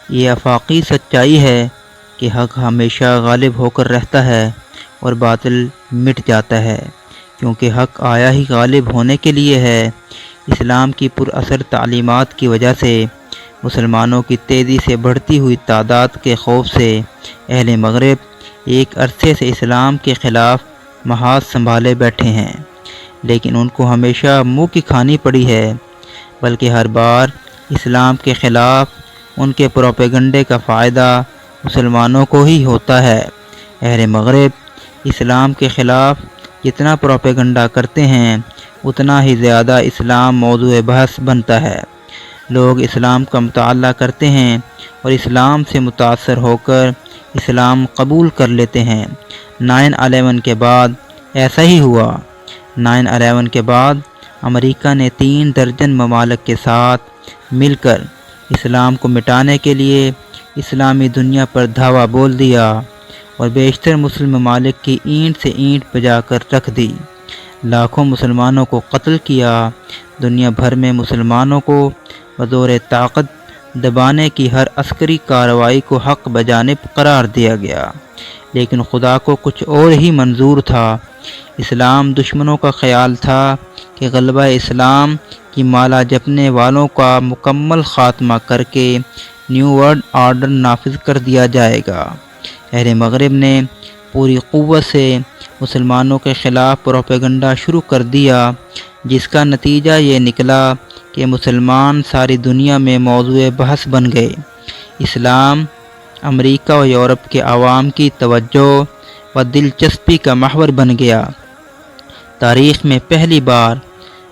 یہ آفاقی سچائی ہے کہ حق ہمیشہ غالب ہو کر رہتا ہے اور باطل مٹ جاتا ہے، کیونکہ حق آیا ہی غالب ہونے کے لیے ہے۔ اسلام کی پر اثر تعلیمات کی وجہ سے مسلمانوں کی تیزی سے بڑھتی ہوئی تعداد کے خوف سے اہل مغرب ایک عرصے سے اسلام کے خلاف محاذ سنبھالے بیٹھے ہیں، لیکن ان کو ہمیشہ منہ کی کھانی پڑی ہے، بلکہ ہر بار اسلام کے خلاف ان کے پروپیگنڈے کا فائدہ مسلمانوں کو ہی ہوتا ہے۔ اہل مغرب اسلام کے خلاف جتنا پروپیگنڈا کرتے ہیں اتنا ہی زیادہ اسلام موضوع بحث بنتا ہے۔ لوگ اسلام کا مطالعہ کرتے ہیں اور اسلام سے متاثر ہو کر اسلام قبول کر لیتے ہیں۔ 9/11 کے بعد ایسا ہی ہوا۔ 9/11 کے بعد امریکہ نے 3 درجن ممالک کے ساتھ مل کر اسلام کو مٹانے کے لیے اسلامی دنیا پر دھاوا بول دیا اور بیشتر مسلم ممالک کی اینٹ سے اینٹ بجا کر رکھ دی۔ لاکھوں مسلمانوں کو قتل کیا۔ دنیا بھر میں مسلمانوں کو بزور طاقت دبانے کی ہر عسکری کارروائی کو حق بجانب قرار دیا گیا، لیکن خدا کو کچھ اور ہی منظور تھا۔ اسلام دشمنوں کا خیال تھا کہ غلبہ اسلام کی مالا جپنے والوں کا مکمل خاتمہ کر کے نیو ورلڈ آرڈر نافذ کر دیا جائے گا۔ اہل مغرب نے پوری قوت سے مسلمانوں کے خلاف پروپیگنڈا شروع کر دیا، جس کا نتیجہ یہ نکلا کہ مسلمان ساری دنیا میں موضوع بحث بن گئے۔ اسلام امریکہ و یورپ کے عوام کی توجہ و دلچسپی کا محور بن گیا۔ تاریخ میں پہلی بار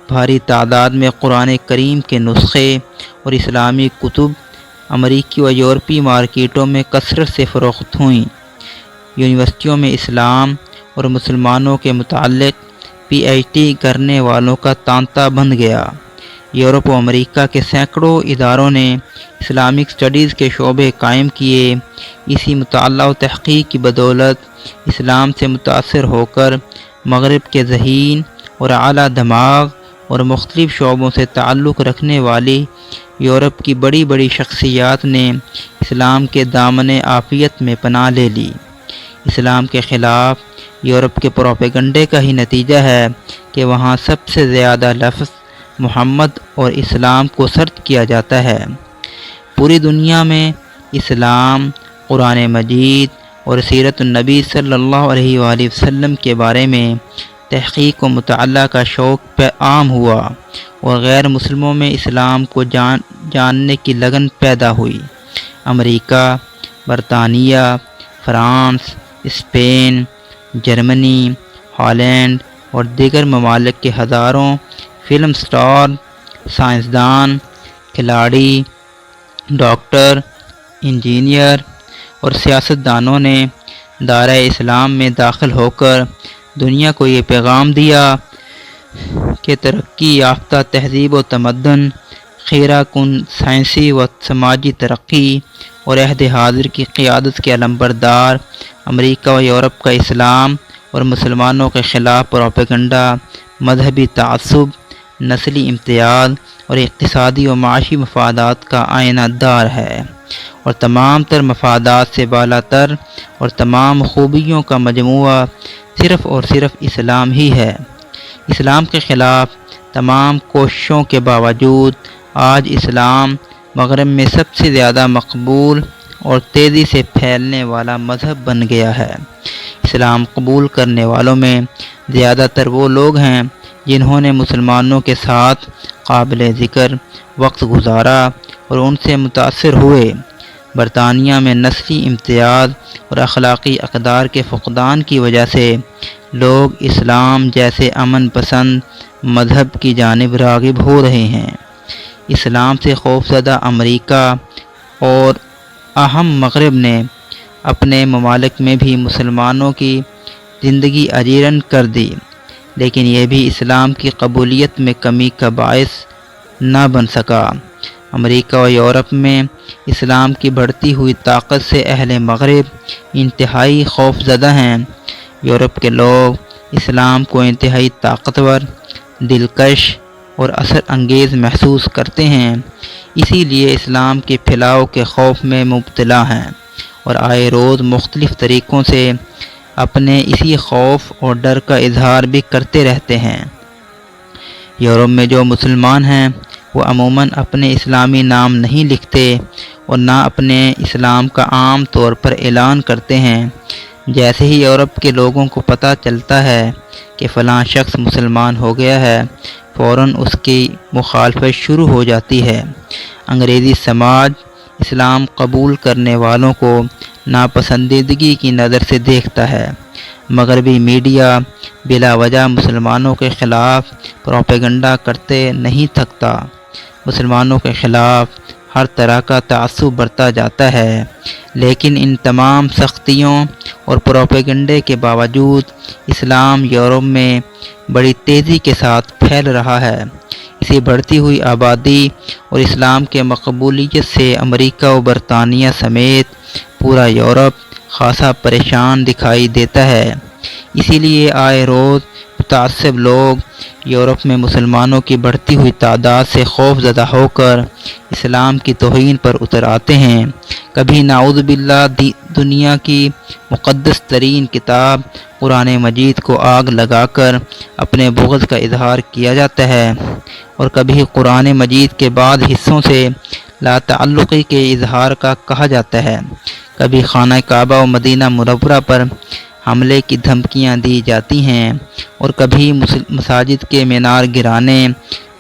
بھاری تعداد میں قرآن کریم کے نسخے اور اسلامی کتب امریکی و یورپی مارکیٹوں میں کثرت سے فروخت ہوئیں۔ یونیورسٹیوں میں اسلام اور مسلمانوں کے متعلق پی ایچ ڈی کرنے والوں کا تانتا بن گیا۔ یورپ و امریکہ کے سینکڑوں اداروں نے اسلامک اسٹڈیز کے شعبے قائم کیے۔ اسی مطالعہ و تحقیق کی بدولت اسلام سے متاثر ہو کر مغرب کے ذہین اور اعلیٰ دماغ اور مختلف شعبوں سے تعلق رکھنے والی یورپ کی بڑی بڑی شخصیات نے اسلام کے دامن عافیت میں پناہ لے لی۔ اسلام کے خلاف یورپ کے پروپیگنڈے کا ہی نتیجہ ہے کہ وہاں سب سے زیادہ لفظ محمد اور اسلام کو سرچ کیا جاتا ہے۔ پوری دنیا میں اسلام، قرآن مجید اور سیرت النبی صلی اللہ علیہ وآلہ وسلم کے بارے میں تحقیق و مطالعہ کا شوق عام ہوا اور غیر مسلموں میں اسلام کو جاننے کی لگن پیدا ہوئی۔ امریکہ، برطانیہ، فرانس، اسپین، جرمنی، ہالینڈ اور دیگر ممالک کے ہزاروں فلم سٹار، سائنسدان، کھلاڑی، ڈاکٹر، انجینئر اور سیاستدانوں نے دائرہ اسلام میں داخل ہو کر دنیا کو یہ پیغام دیا کہ ترقی یافتہ تہذیب و تمدن، خیرہ کن سائنسی و سماجی ترقی اور عہد حاضر کی قیادت کے علمبردار امریکہ و یورپ کا اسلام اور مسلمانوں کے خلاف پروپیگنڈا مذہبی تعصب، نسلی امتیاز اور اقتصادی و معاشی مفادات کا آئینہ دار ہے، اور تمام تر مفادات سے بالا تر اور تمام خوبیوں کا مجموعہ صرف اور صرف اسلام ہی ہے۔ اسلام کے خلاف تمام کوششوں کے باوجود آج اسلام مغرب میں سب سے زیادہ مقبول اور تیزی سے پھیلنے والا مذہب بن گیا ہے۔ اسلام قبول کرنے والوں میں زیادہ تر وہ لوگ ہیں جنہوں نے مسلمانوں کے ساتھ قابل ذکر وقت گزارا اور ان سے متاثر ہوئے۔ برطانیہ میں نسلی امتیاز اور اخلاقی اقدار کے فقدان کی وجہ سے لوگ اسلام جیسے امن پسند مذہب کی جانب راغب ہو رہے ہیں۔ اسلام سے خوفزدہ امریکہ اور اہم مغرب نے اپنے ممالک میں بھی مسلمانوں کی زندگی اجیرن کر دی، لیکن یہ بھی اسلام کی قبولیت میں کمی کا باعث نہ بن سکا۔ امریکہ و یورپ میں اسلام کی بڑھتی ہوئی طاقت سے اہل مغرب انتہائی خوف زدہ ہیں۔ یورپ کے لوگ اسلام کو انتہائی طاقتور، دلکش اور اثر انگیز محسوس کرتے ہیں۔ اسی لیے اسلام کے پھیلاؤ کے خوف میں مبتلا ہیں اور آئے روز مختلف طریقوں سے اپنے اسی خوف اور ڈر کا اظہار بھی کرتے رہتے ہیں۔ یورپ میں جو مسلمان ہیں وہ عموماً اپنے اسلامی نام نہیں لکھتے اور نہ اپنے اسلام کا عام طور پر اعلان کرتے ہیں۔ جیسے ہی یورپ کے لوگوں کو پتہ چلتا ہے کہ فلاں شخص مسلمان ہو گیا ہے، فوراً اس کی مخالفت شروع ہو جاتی ہے۔ انگریزی سماج اسلام قبول کرنے والوں کو ناپسندیدگی کی نظر سے دیکھتا ہے۔ مغربی میڈیا بلا وجہ مسلمانوں کے خلاف پروپیگنڈا کرتے نہیں تھکتا، مسلمانوں کے خلاف ہر طرح کا تعصب برتا جاتا ہے، لیکن ان تمام سختیوں اور پروپیگنڈے کے باوجود اسلام یورپ میں بڑی تیزی کے ساتھ پھیل رہا ہے۔ اسی بڑھتی ہوئی آبادی اور اسلام کے مقبولیت سے امریکہ و برطانیہ سمیت پورا یورپ خاصا پریشان دکھائی دیتا ہے۔ اسی لیے آئے روز متعصب لوگ یورپ میں مسلمانوں کی بڑھتی ہوئی تعداد سے خوف زدہ ہو کر اسلام کی توہین پر اتر آتے ہیں۔ کبھی نعوذ باللہ دنیا کی مقدس ترین کتاب قرآن مجید کو آگ لگا کر اپنے بغض کا اظہار کیا جاتا ہے، اور کبھی قرآن مجید کے بعض حصوں سے لا تعلقی کے اظہار کا کہا جاتا ہے۔ کبھی خانہ کعبہ و مدینہ منورہ پر حملے کی دھمکیاں دی جاتی ہیں، اور کبھی مساجد کے مینار گرانے،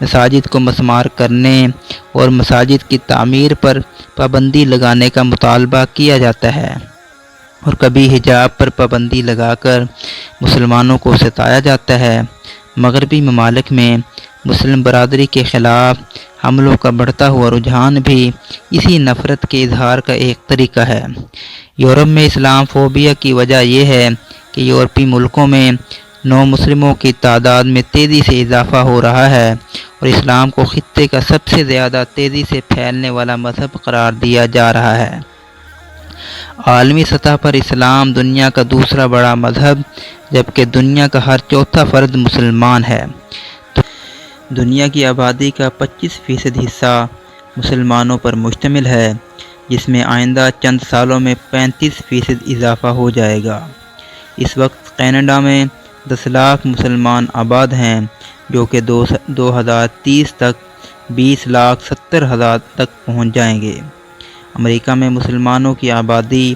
مساجد کو مسمار کرنے اور مساجد کی تعمیر پر پابندی لگانے کا مطالبہ کیا جاتا ہے، اور کبھی حجاب پر پابندی لگا کر مسلمانوں کو ستایا جاتا ہے۔ مغربی ممالک میں مسلم برادری کے خلاف حملوں کا بڑھتا ہوا رجحان بھی اسی نفرت کے اظہار کا ایک طریقہ ہے۔ یورپ میں اسلام فوبیا کی وجہ یہ ہے کہ یورپی ملکوں میں نو مسلموں کی تعداد میں تیزی سے اضافہ ہو رہا ہے، اور اسلام کو خطے کا سب سے زیادہ تیزی سے پھیلنے والا مذہب قرار دیا جا رہا ہے۔ عالمی سطح پر اسلام دنیا کا دوسرا بڑا مذہب، جبکہ دنیا کا ہر چوتھا فرد مسلمان ہے۔ دنیا کی آبادی کا 25% حصہ مسلمانوں پر مشتمل ہے، جس میں آئندہ چند سالوں میں 35% اضافہ ہو جائے گا۔ اس وقت کینیڈا میں 10 لاکھ مسلمان آباد ہیں، جو کہ 2030 تک 20,70,000 تک پہنچ جائیں گے۔ امریکہ میں مسلمانوں کی آبادی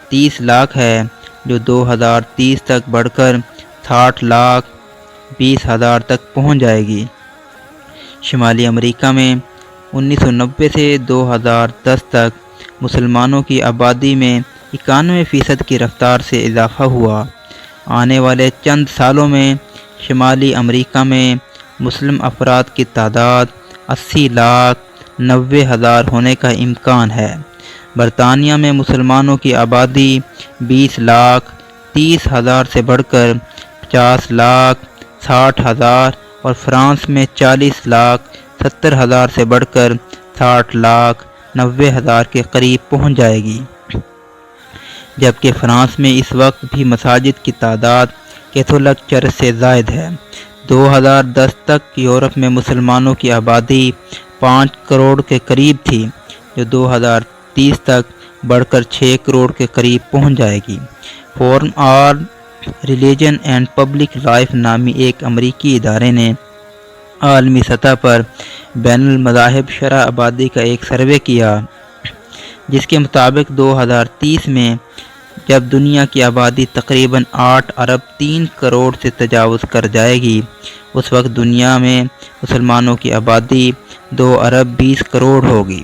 30 لاکھ ہے، جو 2030 تک بڑھ کر 60,20,000 تک پہنچ جائے گی۔ شمالی امریکہ میں 1990 سے 2010 تک مسلمانوں کی آبادی میں 91% کی رفتار سے اضافہ ہوا۔ آنے والے چند سالوں میں شمالی امریکہ میں مسلم افراد کی تعداد 80 لاکھ 90,000 ہونے کا امکان ہے۔ برطانیہ میں مسلمانوں کی آبادی 20 لاکھ 30,000 سے بڑھ کر 50 لاکھ 60,000 اور فرانس میں 40 لاکھ 70,000 سے بڑھ کر 60 لاکھ 90,000 کے قریب پہنچ جائے گی، جبکہ فرانس میں اس وقت بھی مساجد کی تعداد کیتھولک چرچ سے زائد ہے۔ 2010 تک یورپ میں مسلمانوں کی آبادی 5 کروڑ کے قریب تھی، جو 2030 تک بڑھ کر 6 کروڑ کے قریب پہنچ جائے گی۔ Forum on religion and public life نامی ایک امریکی ادارے نے عالمی سطح پر بین المذاہب شرح آبادی کا ایک سروے کیا، جس کے مطابق 2030 میں جب دنیا کی آبادی تقریباً 8 ارب 3 کروڑ سے تجاوز کر جائے گی، اس وقت دنیا میں مسلمانوں کی آبادی 2 ارب 20 کروڑ ہوگی۔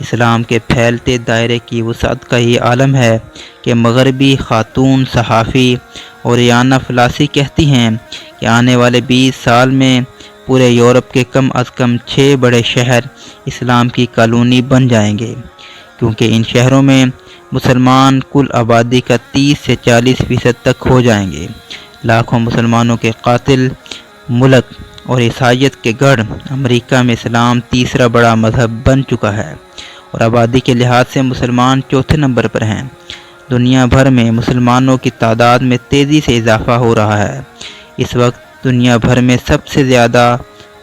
اسلام کے پھیلتے دائرے کی وسعت کا یہ عالم ہے کہ مغربی خاتون صحافی اوریانا فلاسی کہتی ہیں کہ آنے والے 20 سال میں پورے یورپ کے کم از کم 6 بڑے شہر اسلام کی کالونی بن جائیں گے، کیونکہ ان شہروں میں مسلمان کل آبادی کا 30 سے 40% تک ہو جائیں گے۔ لاکھوں مسلمانوں کے قاتل ملک اور عیسائیت کے گڑھ امریکہ میں اسلام تیسرا بڑا مذہب بن چکا ہے، اور آبادی کے لحاظ سے مسلمان چوتھے نمبر پر ہیں۔ دنیا بھر میں مسلمانوں کی تعداد میں تیزی سے اضافہ ہو رہا ہے۔ اس وقت دنیا بھر میں سب سے زیادہ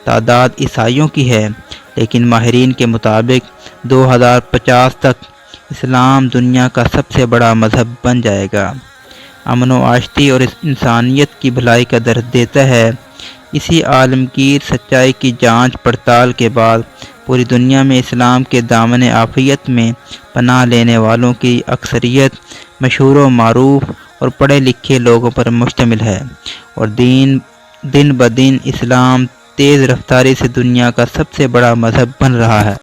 تعداد عیسائیوں کی ہے، لیکن ماہرین کے مطابق 2050 تک اسلام دنیا کا سب سے بڑا مذہب بن جائے گا۔ امن و آشتی اور انسانیت کی بھلائی کا درس دیتا ہے۔ اسی عالمگیر سچائی کی جانچ پڑتال کے بعد پوری دنیا میں اسلام کے دامن عافیت میں پناہ لینے والوں کی اکثریت مشہور و معروف اور پڑھے لکھے لوگوں پر مشتمل ہے، اور دن بدن اسلام تیز رفتاری سے دنیا کا سب سے بڑا مذہب بن رہا ہے۔